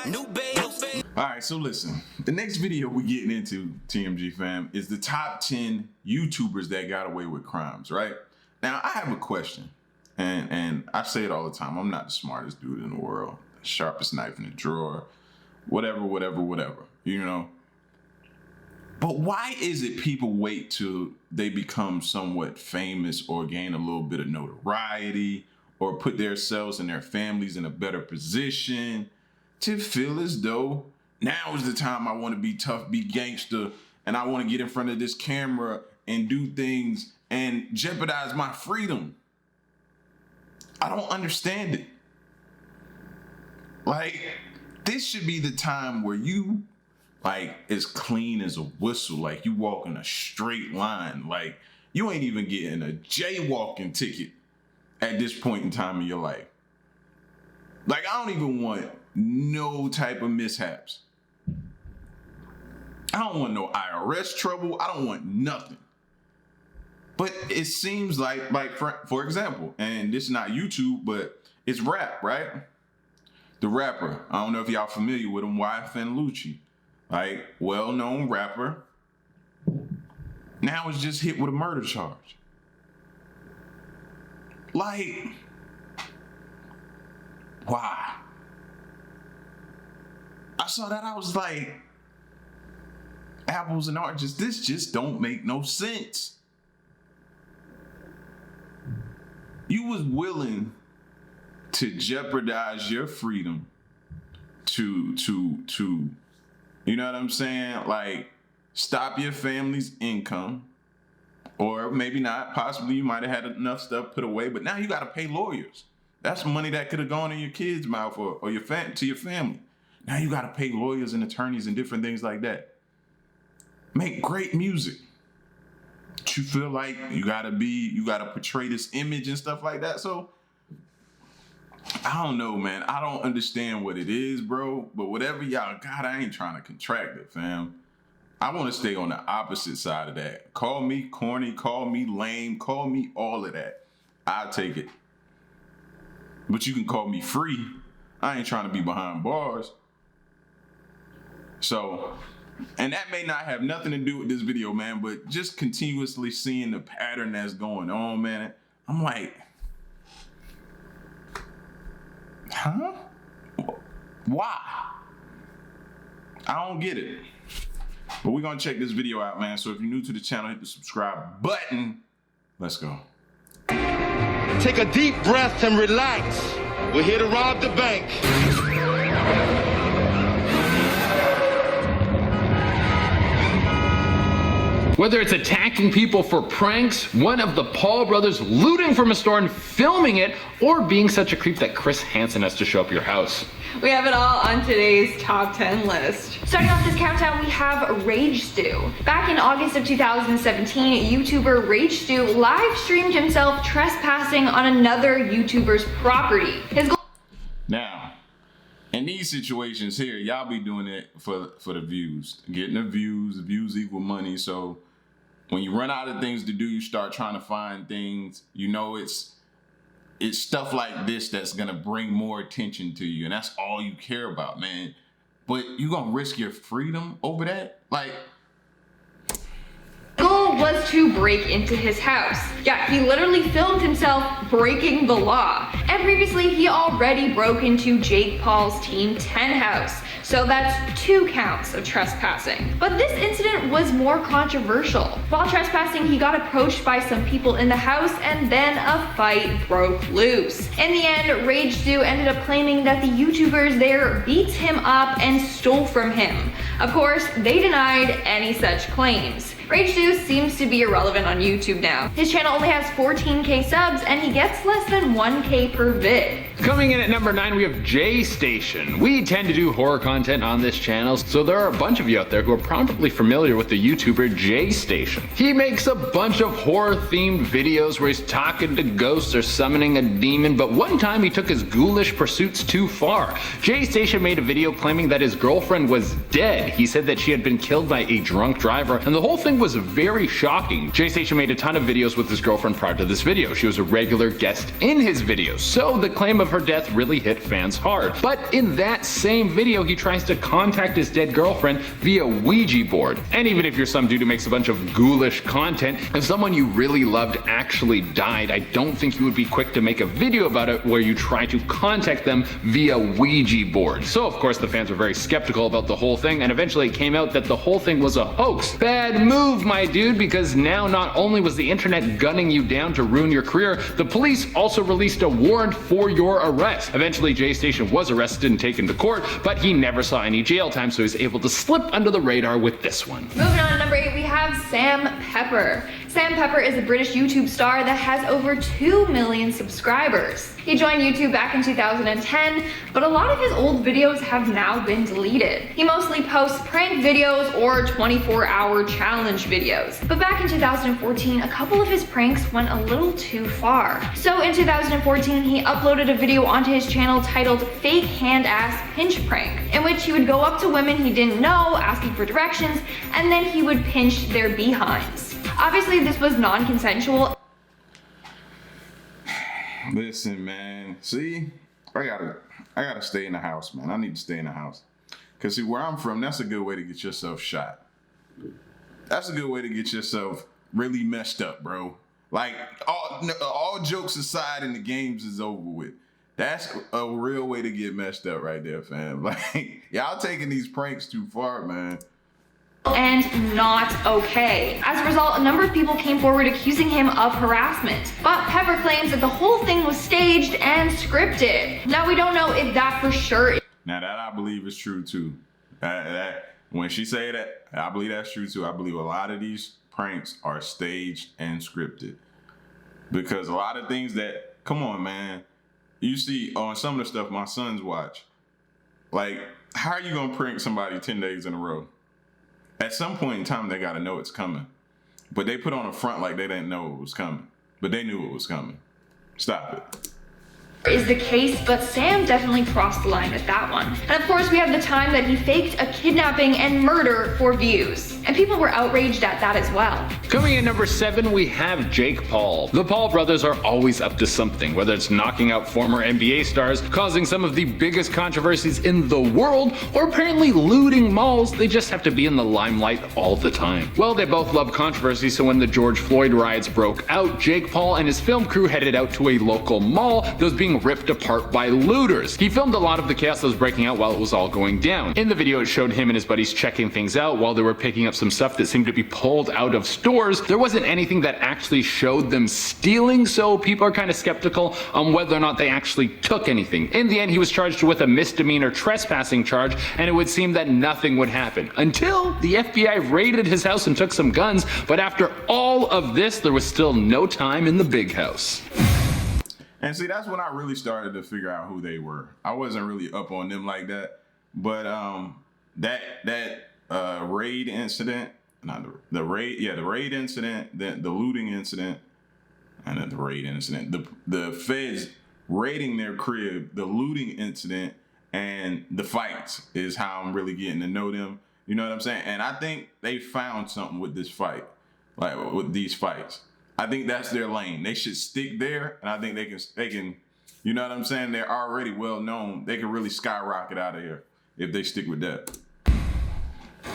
new babes. Alright, so listen. The next video we getting into, TMG fam, is the top 10 YouTubers that got away with crimes, right? Now, I have a question. And I say it all the time. I'm not the smartest dude in the world. The sharpest knife in the drawer. Whatever. You know? But why is it people wait till they become somewhat famous or gain a little bit of notoriety or put themselves and their families in a better position to feel as though now is the time I want to be tough, be gangster, and I want to get in front of this camera and do things and jeopardize my freedom? I don't understand it. Like, this should be the time where you, like, as clean as a whistle, like you walk in a straight line, like you ain't even getting a jaywalking ticket at this point in time in your life. Like, I don't even want no type of mishaps. I don't want no IRS trouble. I don't want nothing. But it seems like for example, and this is not YouTube, but it's rap, right? The rapper, I don't know if y'all familiar with him, YFN Lucci, like well-known rapper, now is just hit with a murder charge. Like, why? I saw that, I was like, apples and oranges, this just don't make no sense. You was willing to jeopardize your freedom to you know what I'm saying? Like, stop your family's income, or maybe not, possibly you might have had enough stuff put away, but now you got to pay lawyers. That's money that could have gone in your kid's mouth or to your family. Now you got to pay lawyers and attorneys and different things like that. Make great music. But you feel like you gotta portray this image and stuff like that. So I don't know, man. I don't understand what it is, bro. But whatever y'all got, I ain't trying to contract it, fam. I want to stay on the opposite side of that. Call me corny, call me lame, call me all of that. I'll take it. But you can call me free. I ain't trying to be behind bars. So, and that may not have nothing to do with this video, man, but just continuously seeing the pattern that's going on, man, I'm like, huh? Why? I don't get it. But we're gonna check this video out, man. So if you're new to the channel, hit the subscribe button. Let's go. Take a deep breath and relax. We're here to rob the bank. Whether it's attacking people for pranks, one of the Paul brothers looting from a store and filming it, or being such a creep that Chris Hansen has to show up your house. We have it all on today's top 10 list. Starting off this countdown, we have Rage Stew. Back in August of 2017, YouTuber Rage Stew live streamed himself trespassing on another YouTuber's property. Now, in these situations here, y'all be doing it for the views. Getting the views equal money. So when you run out of things to do, you start trying to find things, you know, it's stuff like this that's gonna bring more attention to you, and that's all you care about, man. But you gonna risk your freedom over that? Like, goal was to break into his house. Yeah, he literally filmed himself breaking the law. And previously, he already broke into Jake Paul's Team 10 house. So that's 2 counts of trespassing. But this incident was more controversial. While trespassing, he got approached by some people in the house, and then a fight broke loose. In the end, Rage Stew ended up claiming that the YouTubers there beat him up and stole from him. Of course, they denied any such claims. Rage Stew seems to be irrelevant on YouTube now. His channel only has 14K subs, and he gets less than 1K per vid. Coming in at number 9, we have JStation. We tend to do horror content on this channel, so there are a bunch of you out there who are probably familiar with the YouTuber JStation. He makes a bunch of horror-themed videos where he's talking to ghosts or summoning a demon, but one time he took his ghoulish pursuits too far. JStation made a video claiming that his girlfriend was dead. He said that she had been killed by a drunk driver, and the whole thing was very shocking. JStation made a ton of videos with his girlfriend prior to this video. She was a regular guest in his videos, so the claim of of her death really hit fans hard. But in that same video, he tries to contact his dead girlfriend via Ouija board. And even if you're some dude who makes a bunch of ghoulish content, if someone you really loved actually died, I don't think you would be quick to make a video about it where you try to contact them via Ouija board. So of course the fans were very skeptical about the whole thing, and eventually it came out that the whole thing was a hoax. Bad move, my dude, because now not only was the internet gunning you down to ruin your career, the police also released a warrant for your arrest. Eventually Jay Station was arrested and taken to court, but he never saw any jail time, so he was able to slip under the radar with this one. Moving on to number 8, we have Sam Pepper. Sam Pepper is a British YouTube star that has over 2 million subscribers. He joined YouTube back in 2010, but a lot of his old videos have now been deleted. He mostly posts prank videos or 24-hour challenge videos. But back in 2014, a couple of his pranks went a little too far. So in 2014, he uploaded a video onto his channel titled Fake Hand Ass Pinch Prank, in which he would go up to women he didn't know, asking for directions, and then he would pinch their behinds. Obviously, this was non-consensual. Listen, man. See, I gotta stay in the house, man. I need to stay in the house. Cause see, where I'm from, that's a good way to get yourself shot. That's a good way to get yourself really messed up, bro. Like all jokes aside, and the games is over with. That's a real way to get messed up right there, fam. Like y'all taking these pranks too far, man. And not okay. As a result, a number of people came forward accusing him of harassment. But Pepper claims that the whole thing was staged and scripted. Now, we don't know if that for sure is. Now that I believe is true too. When she say that, I believe that's true too. I believe a lot of these pranks are staged and scripted. Because a lot of things that, come on, man, you see on some of the stuff my sons watch. Like, how are you gonna prank somebody 10 days in a row? At some point in time, they gotta know it's coming. But they put on a front like they didn't know it was coming. But they knew it was coming. Stop it. Is the case, but Sam definitely crossed the line with that one. And of course, we have the time that he faked a kidnapping and murder for views. And people were outraged at that as well. Coming in number 7, we have Jake Paul. The Paul brothers are always up to something, whether it's knocking out former NBA stars, causing some of the biggest controversies in the world, or apparently looting malls. They just have to be in the limelight all the time. Well, they both love controversy, so when the George Floyd riots broke out, Jake Paul and his film crew headed out to a local mall that was being ripped apart by looters. He filmed a lot of the chaos that was breaking out while it was all going down. In the video, it showed him and his buddies checking things out while they were picking up some stuff that seemed to be pulled out of stores. There wasn't anything that actually showed them stealing, so people are kind of skeptical on whether or not they actually took anything. In the end, he was charged with a misdemeanor trespassing charge, and it would seem that nothing would happen until the FBI raided his house and took some guns. But after all of this, there was still no time in the big house. And see, that's when I really started to figure out who they were. I wasn't really up on them like that, but that raid incident, not the raid incident, the looting incident, and then the raid incident, the feds raiding their crib, the looting incident, and the fights is how I'm really getting to know them. You know what I'm saying? And I think they found something with this fight, like with these fights. I think that's their lane. They should stick there, and I think they can, you know what I'm saying? They're already well known. They can really skyrocket out of here if they stick with that.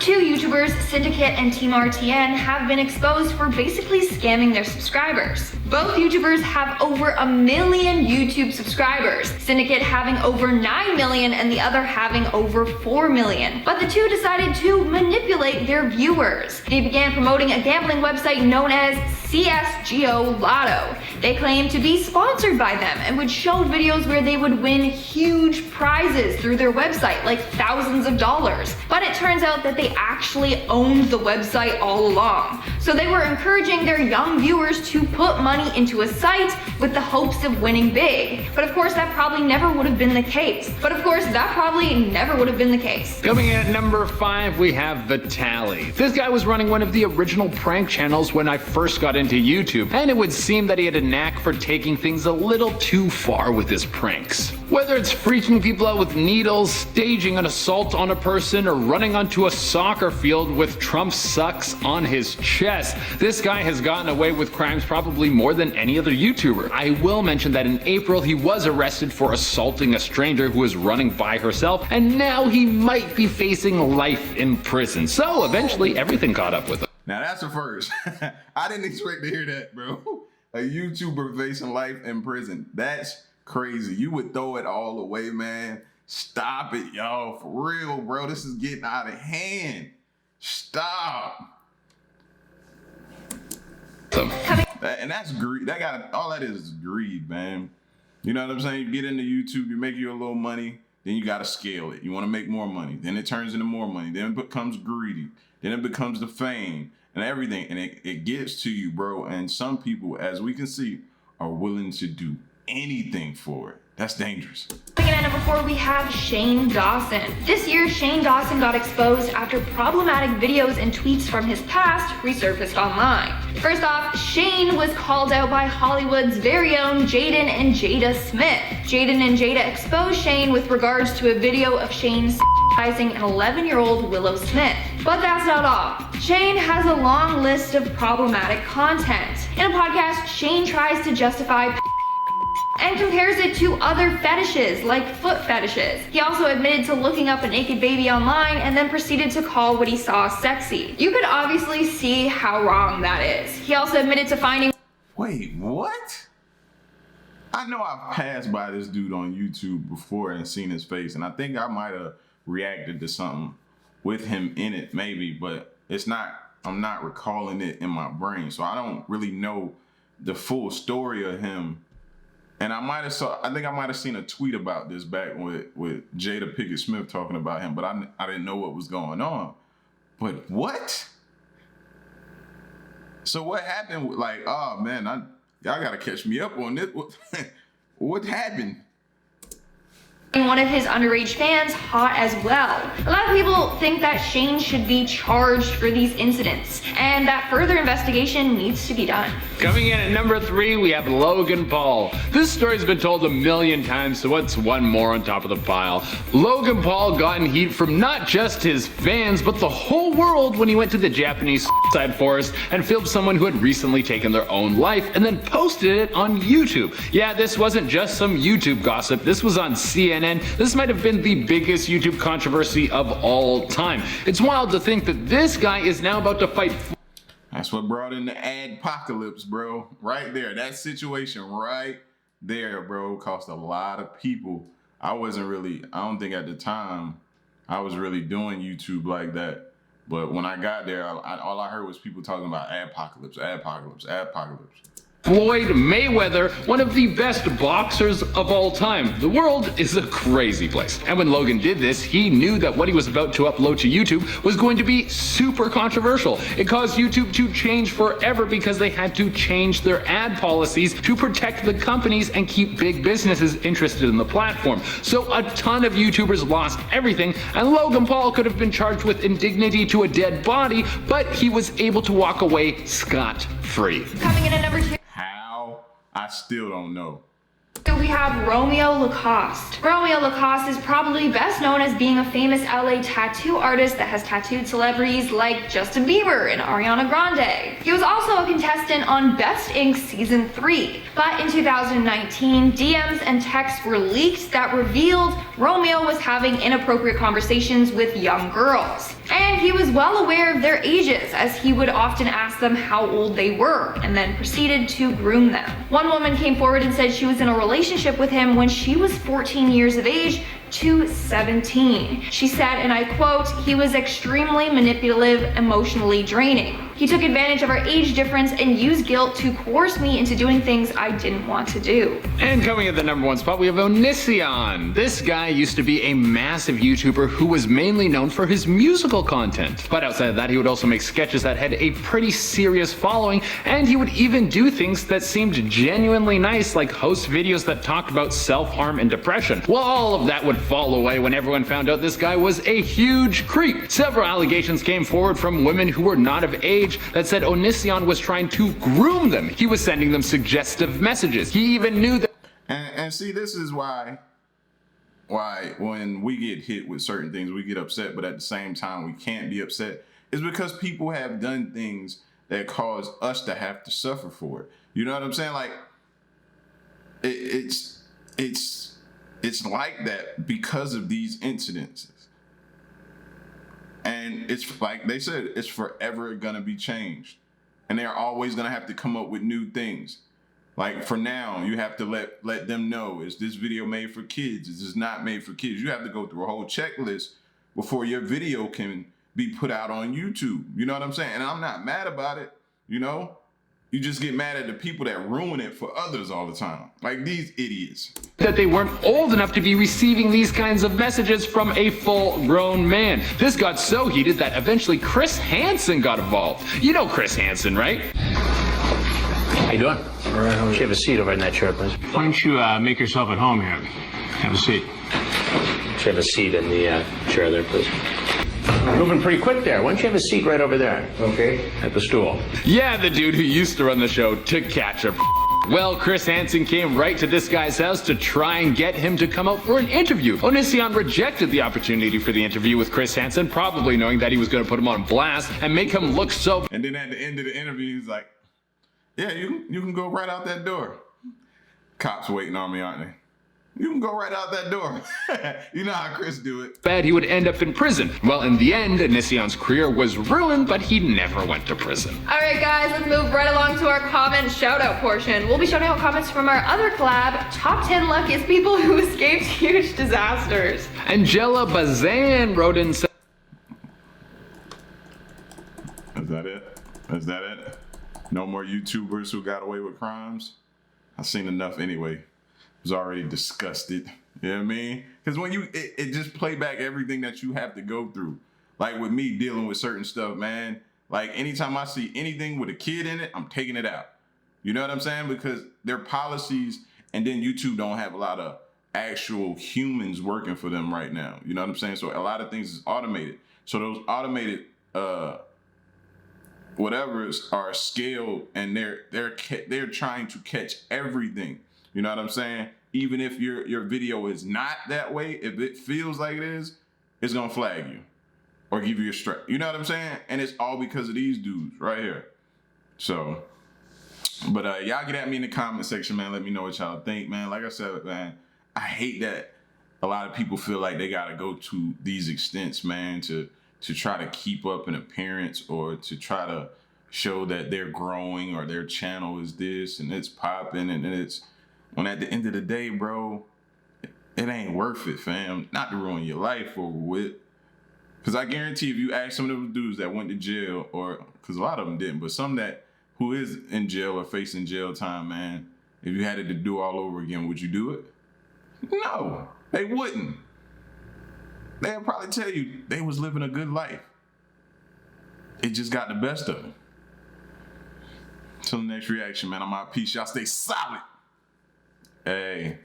Two YouTubers, Syndicate and Team RTN, have been exposed for basically scamming their subscribers. Both YouTubers have over 1 million YouTube subscribers, Syndicate having over 9 million and the other having over 4 million. But the two decided to manipulate their viewers. They began promoting a gambling website known as CSGO Lotto. They claimed to be sponsored by them and would show videos where they would win huge prizes through their website, like thousands of dollars. But it turns out that they actually owned the website all along. So they were encouraging their young viewers to put money into a site with the hopes of winning big. But of course, that probably never would have been the case. Coming in at number 5, we have Vitaly. This guy was running one of the original prank channels when I first got into into YouTube, and it would seem that he had a knack for taking things a little too far with his pranks. Whether it's freaking people out with needles, staging an assault on a person, or running onto a soccer field with "Trump sucks" on his chest, this guy has gotten away with crimes probably more than any other YouTuber. I will mention that in April he was arrested for assaulting a stranger who was running by herself, and now he might be facing life in prison. So eventually everything caught up with him. Now that's a first. I didn't expect to hear that, bro. A YouTuber facing life in prison. That's crazy. You would throw it all away, man. Stop it, y'all. For real, bro. This is getting out of hand. Stop. And that's greed. All that is greed, man. You know what I'm saying? You get into YouTube, you make you a little money, then you gotta scale it. You wanna make more money. Then it turns into more money. Then it becomes greedy. Then it becomes the fame and everything. And it gets to you, bro. And some people, as we can see, are willing to do anything for it. That's dangerous. Coming in at number 4, we have Shane Dawson. This year, Shane Dawson got exposed after problematic videos and tweets from his past resurfaced online. First off, Shane was called out by Hollywood's very own Jaden and Jada Smith. Jaden and Jada exposed Shane with regards to a video of Shane s***izing an 11-year-old Willow Smith. But that's not all. Shane has a long list of problematic content. In a podcast, Shane tries to justify and compares it to other fetishes, like foot fetishes. He also admitted to looking up a naked baby online and then proceeded to call what he saw sexy. You could obviously see how wrong that is. He also admitted to finding— Wait, what? I know I've passed by this dude on YouTube before and seen his face, and I think I might have reacted to something with him in it, maybe, but I'm not recalling it in my brain, so I don't really know the full story of him. And I think I might have seen a tweet about this back with Jada Pinkett Smith talking about him, but I didn't know what was going on. But what? So what happened? Like, oh man, y'all gotta catch me up on this. What happened? one of his underage fans hot as well. A lot of people think that Shane should be charged for these incidents, and that further investigation needs to be done. Coming in at number 3, we have Logan Paul. This story's been told a million times, so what's one more on top of the pile? Logan Paul got in heat from not just his fans, but the whole world when he went to the Japanese side forest and filmed someone who had recently taken their own life and then posted it on YouTube. Yeah, this wasn't just some YouTube gossip, this was on CNN. This might have been the biggest YouTube controversy of all time. It's wild to think that this guy is now about to fight. That's what brought in the adpocalypse, bro. Right there. That situation right there, bro, cost a lot of people. I don't think at the time I was really doing YouTube like that. But when I got there, all I heard was people talking about adpocalypse, adpocalypse, adpocalypse. Floyd Mayweather, one of the best boxers of all time. The world is a crazy place. And when Logan did this, he knew that what he was about to upload to YouTube was going to be super controversial. It caused YouTube to change forever because they had to change their ad policies to protect the companies and keep big businesses interested in the platform. So a ton of YouTubers lost everything, and Logan Paul could have been charged with indignity to a dead body, but he was able to walk away scot-free. Coming in at number 2. I still don't know. So we have Romeo Lacoste. Romeo Lacoste is probably best known as being a famous LA tattoo artist that has tattooed celebrities like Justin Bieber and Ariana Grande. He was also a contestant on Best Inc. Season 3. But in 2019, DMs and texts were leaked that revealed Romeo was having inappropriate conversations with young girls. And he was well aware of their ages, as he would often ask them how old they were, and then proceeded to groom them. One woman came forward and said she was in a relationship with him when she was 14 years of age to 17. She said, and I quote, "He was extremely manipulative, emotionally draining. He took advantage of our age difference and used guilt to coerce me into doing things I didn't want to do." And coming at the number 1 spot, we have Onision. This guy used to be a massive YouTuber who was mainly known for his musical content. But outside of that, he would also make sketches that had a pretty serious following, and he would even do things that seemed genuinely nice, like host videos that talked about self-harm and depression. Well, all of that would fall away when everyone found out this guy was a huge creep. Several allegations came forward from women who were not of age that said Onision was trying to groom them. He was sending them suggestive messages. He even knew that. And see, this is why when we get hit with certain things, we get upset, but at the same time, we can't be upset. It's because people have done things that cause us to have to suffer for it. You know what I'm saying? Like, it's like that because of these incidences. And it's like they said, it's forever gonna be changed. And they're always gonna have to come up with new things. Like, for now, you have to let them know, is this video made for kids? Is this not made for kids? You have to go through a whole checklist before your video can be put out on YouTube. You know what I'm saying? And I'm not mad about it, you know? You just get mad at the people that ruin it for others all the time. Like these idiots. That they weren't old enough to be receiving these kinds of messages from a full-grown man. This got so heated that eventually Chris Hansen got involved. You know Chris Hansen, right? How you doing? All right, how are you? Have a seat over in that chair, please. Why don't you make yourself at home here? Have a seat. Have a seat in the chair there, please. Moving pretty quick there. Why don't you have a seat right over there? Okay. At the stool. Yeah, the dude who used to run the show to catch a. Well, Chris Hansen came right to this guy's house to try and get him to come out for an interview. Onision rejected the opportunity for the interview with Chris Hansen, probably knowing that he was going to put him on blast and make him look so. And then at the end of the interview, he's like, yeah, you can go right out that door. Cops waiting on me, aren't they? You can go right out that door. You know how Chris do it. Bad he would end up in prison. Well, in the end, Onision's career was ruined, but he never went to prison. All right, guys, let's move right along to our comment shout-out portion. We'll be shouting out comments from our other collab, Top 10 Luckiest People Who Escaped Huge Disasters. Angela Bazan wrote in. Is that it? Is that it? No more YouTubers who got away with crimes? I've seen enough anyway. Was already disgusted. You know what I mean? Because when it just play back everything that you have to go through. Like with me dealing with certain stuff, man. Like anytime I see anything with a kid in it, I'm taking it out. You know what I'm saying? Because their policies, and then YouTube don't have a lot of actual humans working for them right now. You know what I'm saying? So a lot of things is automated. So those automated whatever's are scaled, and they're trying to catch everything. You know what I'm saying? Even if your video is not that way, if it feels like it is, it's gonna flag you or give you a strike. You know what I'm saying? And it's all because of these dudes right here. So, but y'all get at me in the comment section, man. Let me know what y'all think, man. Like I said, man, I hate that a lot of people feel like they gotta go to these extents, man, to try to keep up an appearance or to try to show that they're growing or their channel is this and it's popping, and it's. When at the end of the day, bro, it ain't worth it, fam. Not to ruin your life over with. Because I guarantee if you ask some of those dudes that went to jail, or because a lot of them didn't, but some that who is in jail or facing jail time, man, if you had it to do all over again, would you do it? No, they wouldn't. They'd probably tell you they was living a good life. It just got the best of them. Till the next reaction, man, I'm out. Peace. Y'all stay solid. Hey.